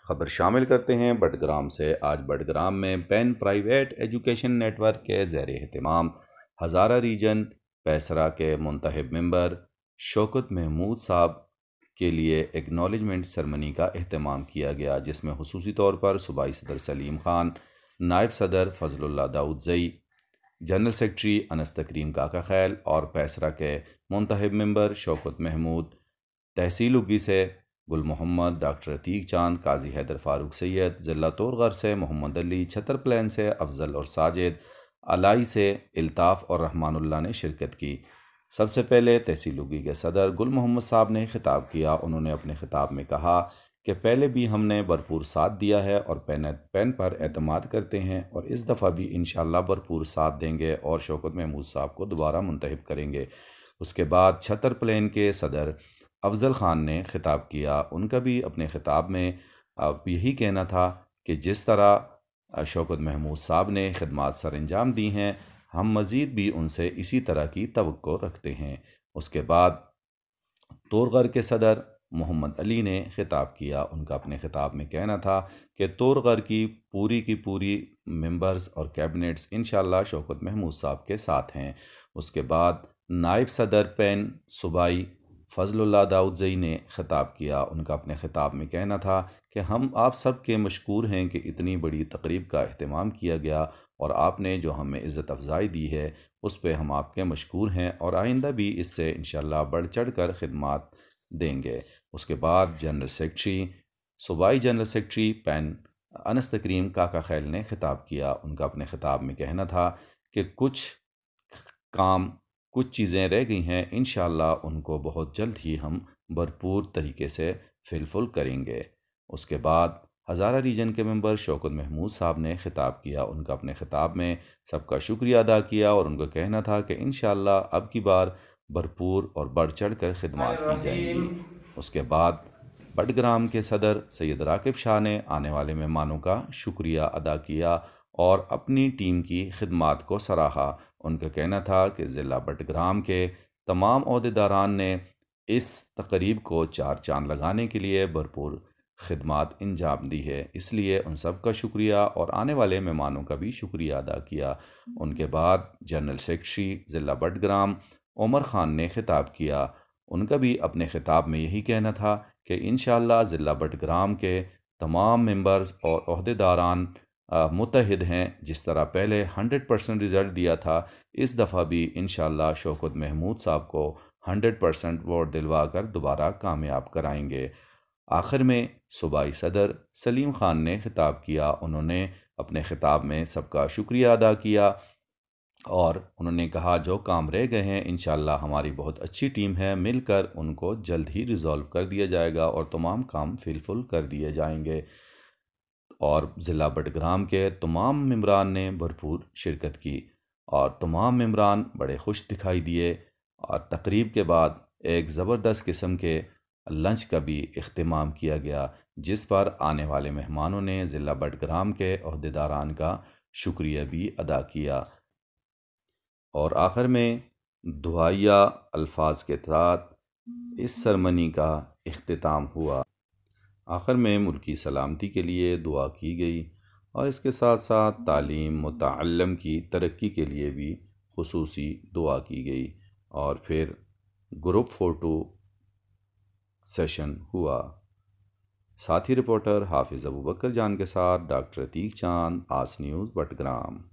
खबर शामिल करते हैं बडग्राम से। आज बडग्राम में पेन प्राइवेट एजुकेशन नेटवर्क के ज़ेर एहतमाम हज़ारा रीजन पैसरा के मुंतखब मेंबर शौकत महमूद साहब के लिए एक्नॉलेजमेंट सेरेमनी का अहतमाम किया गया, जिसमें खुसूसी तौर पर सूबाई सदर सलीम खान, नायब सदर फजलुल्लाह दाऊदज़ई, जनरल सेक्रेटरी अनस तकरीम काका खैल और पैसरा के मुंतखब मेंबर शौकत महमूद, तहसील उगी से गुल मोहम्मद, डॉक्टर अतीक चांद, काजी हैदर फारूक सैयद, ज़िला तोरगर से मोहम्मद अली, छतर प्लान से अफजल और साजिद, अलाई से इल्ताफ़ और रहमानुल्लाह ने शिरकत की। सबसे पहले तहसील उगी के सदर गुल मोहम्मद साहब ने खिताब किया। उन्होंने अपने खिताब में कहा कि पहले भी हमने भरपूर साथ दिया है और पेन पर एतमाद करते हैं और इस दफ़ा भी इंशाअल्लाह भरपूर साथ देंगे और शौकत महमूद साहब को दोबारा मुंतखब करेंगे। उसके बाद छतर प्लेन के सदर अफजल ख़ान ने खिताब किया। उनका भी अपने खिताब में यही कहना था कि जिस तरह शौकत महमूद साहब ने खिदमात सर अंजाम दी हैं, हम मज़ीद भी उनसे इसी तरह की तवक्को रखते हैं। उसके बाद तोरगर के सदर मोहम्मद अली ने खिताब किया। उनका अपने खिताब में कहना था कि तोरगर की पूरी मेंबर्स और कैबिनेट्स इंशाअल्लाह शौकत महमूद साहब के साथ हैं। उसके बाद नायब सदर पेन सूबाई फजलुल्लाह दाऊदज़ई ने खिताब किया। उनका अपने खिताब में कहना था कि हम आप सब के मशकूर हैं कि इतनी बड़ी तकरीब का अहतमाम किया गया और आपने जो हमें इज़्ज़त अफ़ज़ाई दी है उस पर हम आपके मशकूर हैं और आइंदा भी इससे इंशाअल्लाह बढ़ चढ़ कर खिदमात देंगे। उसके बाद जनरल सेक्रेटरी सूबाई जनरल सेक्रेटरी पेन अनस तकरीम काका खैल ने खिताब किया। उनका अपने खिताब में कहना था कि कुछ चीज़ें रह गई हैं, इंशाअल्लाह उनको बहुत जल्द ही हम भरपूर तरीके से फिलफुल करेंगे। उसके बाद हज़ारा रीजन के मेंबर शौकत महमूद साहब ने खिताब किया। उनका अपने खिताब में सबका शुक्रिया अदा किया और उनका कहना था कि इंशाअल्लाह अब की बार भरपूर और बढ़ चढ़ कर खिदमात की जाएंगी। उसके बाद बडग्राम के सदर सैयद राकिब शाह ने आने वाले मेहमानों का शुक्रिया अदा किया और अपनी टीम की खिदमात को सराहा। उनका कहना था कि ज़िला बडग्राम के तमाम ओहदेदारान ने इस तकरीब को चार चांद लगाने के लिए भरपूर खिदमात अंजाम दी है, इसलिए उन सब का शुक्रिया और आने वाले मेहमानों का भी शुक्रिया अदा किया। उनके बाद जनरल सेक्रेटरी ज़िला बडग्राम उमर ख़ान ने खिताब किया। उनका भी अपने खिताब में यही कहना था कि इंशाअल्लाह ज़िला बडग्राम के तमाम मेंबर्स और ओहदेदारान मुत्तहिद हैं। जिस तरह पहले 100% रिज़ल्ट दिया था, इस दफ़ा भी इंशाअल्लाह शौकत महमूद साहब को 100% वोट दिलवा कर दोबारा कामयाब कराएंगे। आखिर में सूबाई सदर सलीम खान ने खिताब किया। उन्होंने अपने खिताब में सबका शुक्रिया अदा किया और उन्होंने कहा जो काम रह गए हैं इंशाअल्लाह हमारी बहुत अच्छी टीम है, मिलकर उनको जल्द ही रिज़ॉल्व कर दिया जाएगा और तमाम काम फिलफुल कर दिए जाएंगे। और ज़िला बडग्राम के तमाम मेंबरान ने भरपूर शिरकत की और तमाम मेंबरान बड़े खुश दिखाई दिए और तकरीब के बाद एक ज़बरदस्त किस्म के लंच का भी इख्तिमाम किया गया, जिस पर आने वाले मेहमानों ने ज़िला बडग्राम के ओहदेदारान का शुक्रिया भी अदा किया। और आखिर में दुआया अल्फाज के साथ इस सरमनी का इख्तिताम हुआ। आखिर में मुल्की सलामती के लिए दुआ की गई और इसके साथ साथ तालीम मुतअल्लिम की तरक्की के लिए भी खुसूसी दुआ की गई और फिर ग्रुप फ़ोटो सेशन हुआ। साथी रिपोर्टर हाफिज़ अबू बकर जान के साथ डॉक्टर अतीक चांद, आस न्यूज़ बडग्राम।